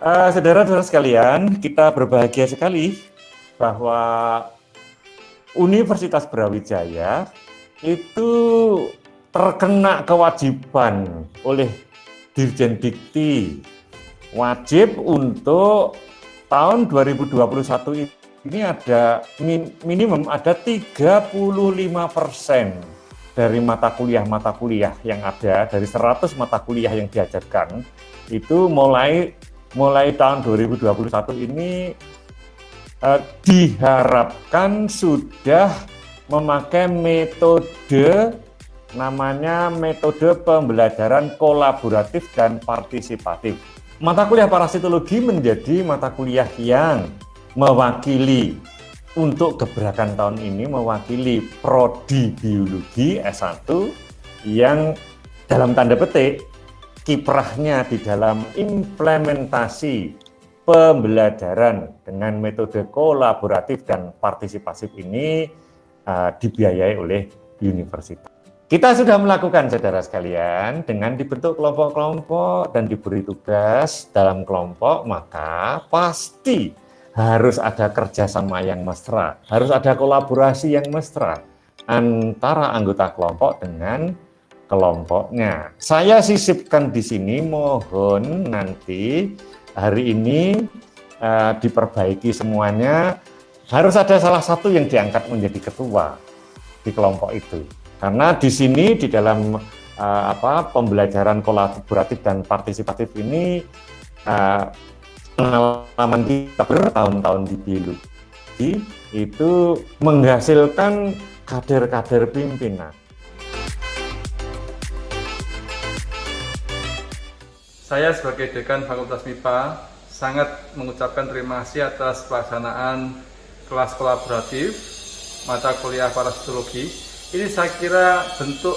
Saudara-saudara sekalian, kita berbahagia sekali bahwa Universitas Brawijaya itu terkena kewajiban oleh Dirjen Dikti, wajib untuk tahun 2021 ini ada minimum ada 35% dari mata kuliah yang ada, dari 100 mata kuliah yang diajarkan, itu mulai tahun 2021 ini diharapkan sudah memakai metode namanya metode pembelajaran kolaboratif dan partisipatif. Mata kuliah parasitologi menjadi mata kuliah yang mewakili untuk gebrakan tahun ini, mewakili prodi biologi S1 yang dalam tanda petik kiprahnya di dalam implementasi pembelajaran dengan metode kolaboratif dan partisipasif ini dibiayai oleh universitas. Kita sudah melakukan, saudara sekalian, dengan dibentuk kelompok-kelompok dan diberi tugas dalam kelompok, maka pasti harus ada kerjasama yang mesra, harus ada kolaborasi yang mesra antara anggota kelompok dengan kelompoknya. Saya sisipkan di sini, mohon nanti hari ini diperbaiki semuanya. Harus ada salah satu yang diangkat menjadi ketua di kelompok itu. Karena di sini di dalam pembelajaran kolaboratif dan partisipatif ini pengalaman kita bertahun-tahun di biologi itu menghasilkan kader-kader pimpinan. Saya sebagai Dekan Fakultas MIPA sangat mengucapkan terima kasih atas pelaksanaan kelas kolaboratif mata kuliah parasitologi. Ini saya kira bentuk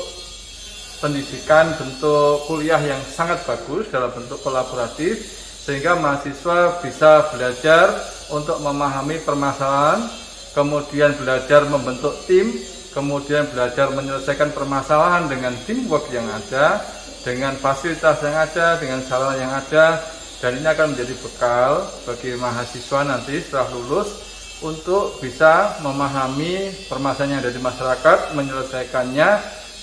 pendidikan, bentuk kuliah yang sangat bagus dalam bentuk kolaboratif, sehingga mahasiswa bisa belajar untuk memahami permasalahan, kemudian belajar membentuk tim, kemudian belajar menyelesaikan permasalahan dengan teamwork yang ada, dengan fasilitas yang ada, dengan sarana yang ada, dan ini akan menjadi bekal bagi mahasiswa nanti setelah lulus untuk bisa memahami permasalahan yang ada di masyarakat, menyelesaikannya,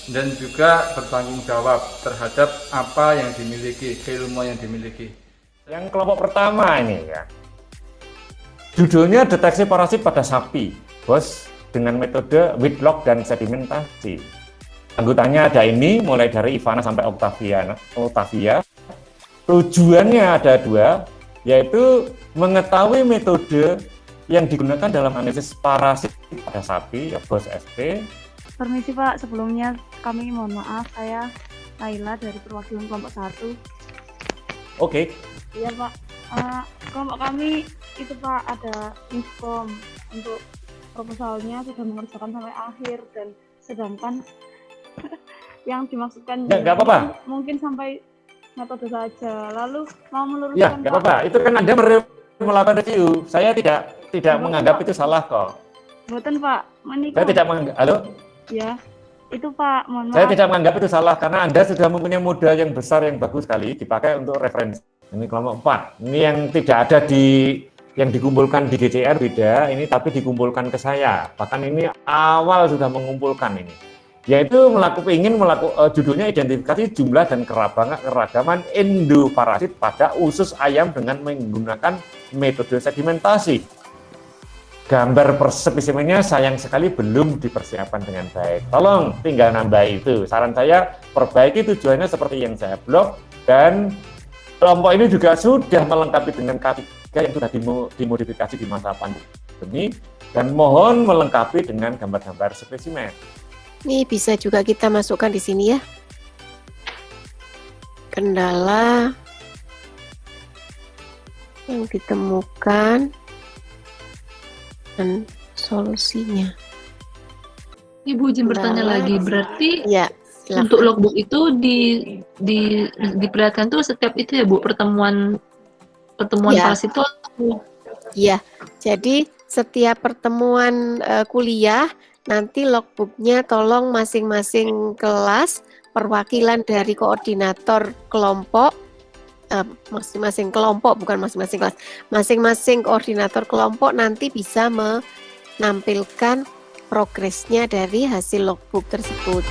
dan juga bertanggung jawab terhadap apa yang dimiliki, keilmuan yang dimiliki. Yang kelompok pertama ini ya, judulnya deteksi parasit pada sapi, bos, dengan metode Whitlock dan sedimentasi. Anggotanya ada ini, mulai dari Ivana sampai Octavia. Tujuannya ada dua, yaitu mengetahui metode yang digunakan dalam analisis parasit pada sapi, ya bos SP. Permisi Pak, sebelumnya kami mohon maaf, saya Laila dari perwakilan kelompok 1. Oke. Iya Pak, kelompok kami itu Pak ada infom untuk proposalnya sudah mengerjakan sampai akhir, dan sedangkan yang dimaksudkan ya, nggak apa-apa, mungkin sampai metode saja. Lalu mau meluruskan ya nggak apa-apa, itu kan Anda melakukan review. Saya tidak menganggap itu salah kok. Betul Pak, saya tidak menganggap. Halo? Ya, itu Pak, mohon maaf. Saya tidak menganggap itu salah karena Anda sudah mempunyai modal yang besar yang bagus sekali dipakai untuk referensi. Ini kelompok 4. Ini yang tidak ada yang dikumpulkan di DCR beda, ini tapi dikumpulkan ke saya. Bahkan ini awal sudah mengumpulkan ini. Yaitu judulnya identifikasi jumlah dan keragaman endoparasit pada usus ayam dengan menggunakan metode sedimentasi. Gambar spesimennya sayang sekali belum dipersiapkan dengan baik. Tolong tinggal nambah itu. Saran saya perbaiki tujuannya seperti yang saya blog, dan kelompok ini juga sudah melengkapi dengan K3 yang sudah dimodifikasi di masa pandemi, dan mohon melengkapi dengan gambar-gambar spesimen. Ini bisa juga kita masukkan di sini ya. Kendala yang ditemukan dan solusinya. Ibu izin bertanya lagi, berarti ya, untuk logbook itu diperlihatkan tuh setiap itu ya Bu, pertemuan ya. Parasit itu? Iya, jadi setiap pertemuan kuliah nanti logbooknya tolong masing-masing kelas perwakilan dari koordinator kelompok masing-masing kelompok, bukan masing-masing kelas, masing-masing koordinator kelompok nanti bisa menampilkan progresnya dari hasil logbook tersebut.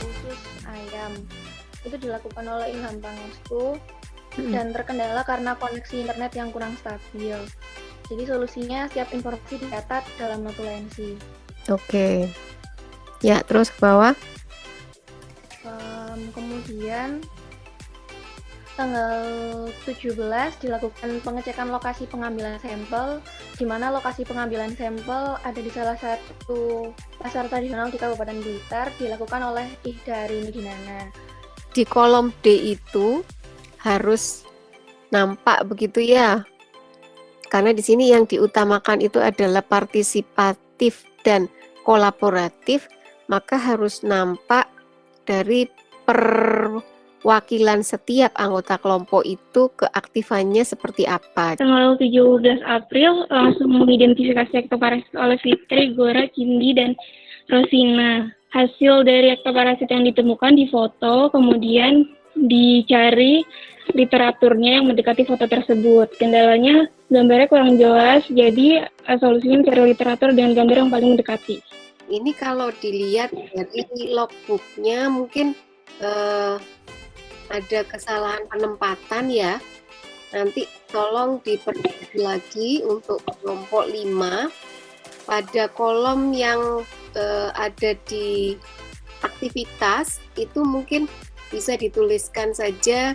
Usus ayam itu dilakukan oleh Ilham Pangestu dan terkendala karena koneksi internet yang kurang stabil. Jadi solusinya setiap informasi dicatat dalam notulensi. Oke. Ya, terus ke bawah. Kemudian tanggal 17 dilakukan pengecekan lokasi pengambilan sampel, di mana lokasi pengambilan sampel ada di salah satu pasar tradisional di Kabupaten Blitar, dilakukan oleh Ihdari Midinana. Di kolom D itu harus nampak begitu ya. Karena di sini yang diutamakan itu adalah partisipatif dan kolaboratif, maka harus nampak dari perwakilan setiap anggota kelompok itu keaktifannya seperti apa. Tanggal 17 April langsung mengidentifikasi ektoparasit oleh Fitri, Gora, Cindi, dan Rosina. Hasil dari ektoparasit yang ditemukan difoto, kemudian dicari literaturnya yang mendekati foto tersebut. Kendalanya gambarnya kurang jelas, jadi solusinya mencari literatur dengan gambar yang paling mendekati. Ini kalau dilihat dari logbooknya mungkin ada kesalahan penempatan ya. Nanti tolong diperbaiki lagi untuk kelompok 5 pada kolom yang ada di aktivitas itu mungkin bisa dituliskan saja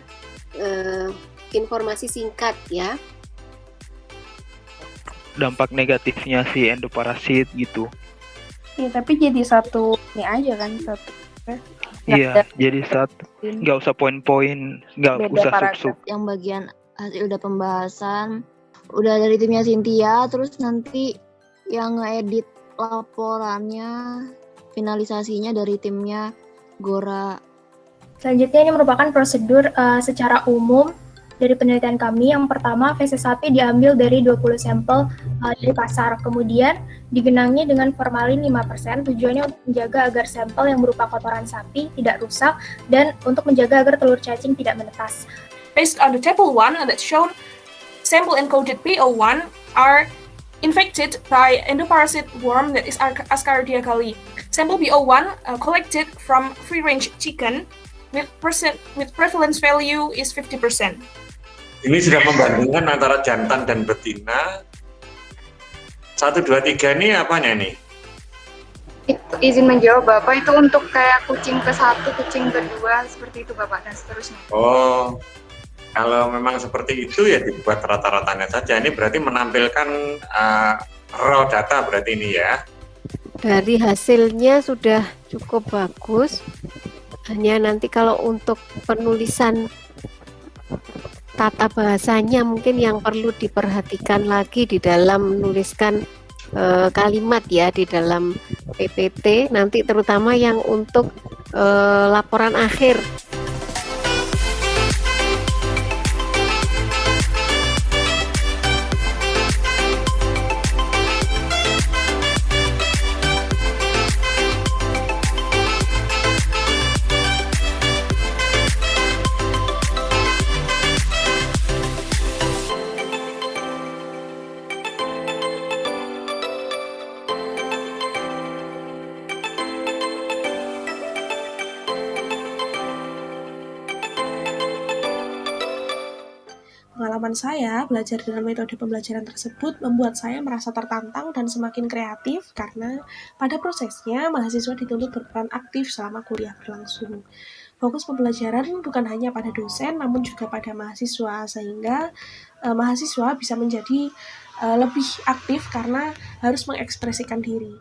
informasi singkat ya. Dampak negatifnya si endoparasit gitu. Ya, tapi jadi satu ini aja kan, satu. Iya, jadi satu. Nggak usah poin-poin, nggak usah sub-sub. Yang bagian hasil udah pembahasan, udah dari timnya Cynthia, terus nanti yang ngedit laporannya, finalisasinya dari timnya Gora. Selanjutnya ini merupakan prosedur secara umum dari penelitian kami. Yang pertama, feses sapi diambil dari 20 sampel dari pasar. Kemudian digenangi dengan formalin 5%. Tujuannya untuk menjaga agar sampel yang berupa kotoran sapi tidak rusak dan untuk menjaga agar telur cacing tidak menetas. Based on the table 1 that shown, sample encoded PO1 are infected by endoparasit worm that is Ascaridia galli. Sample BO1 collected from free-range chicken with prevalence value is 50%. Ini sudah membandingkan antara jantan dan betina. 1, 2, 3 ini apanya nih? Itu, izin menjawab Bapak, itu untuk kayak kucing ke-1, kucing ke-2, seperti itu Bapak, dan seterusnya. Oh, kalau memang seperti itu ya dibuat rata-ratanya saja. Ini berarti menampilkan raw data berarti ini ya. Dari hasilnya sudah cukup bagus. Hanya nanti kalau untuk penulisan tata bahasanya mungkin yang perlu diperhatikan lagi di dalam menuliskan kalimat ya di dalam PPT nanti, terutama yang untuk laporan akhir. Pengalaman saya belajar dengan metode pembelajaran tersebut membuat saya merasa tertantang dan semakin kreatif karena pada prosesnya mahasiswa dituntut berperan aktif selama kuliah berlangsung. Fokus pembelajaran bukan hanya pada dosen namun juga pada mahasiswa, sehingga mahasiswa bisa menjadi lebih aktif karena harus mengekspresikan diri.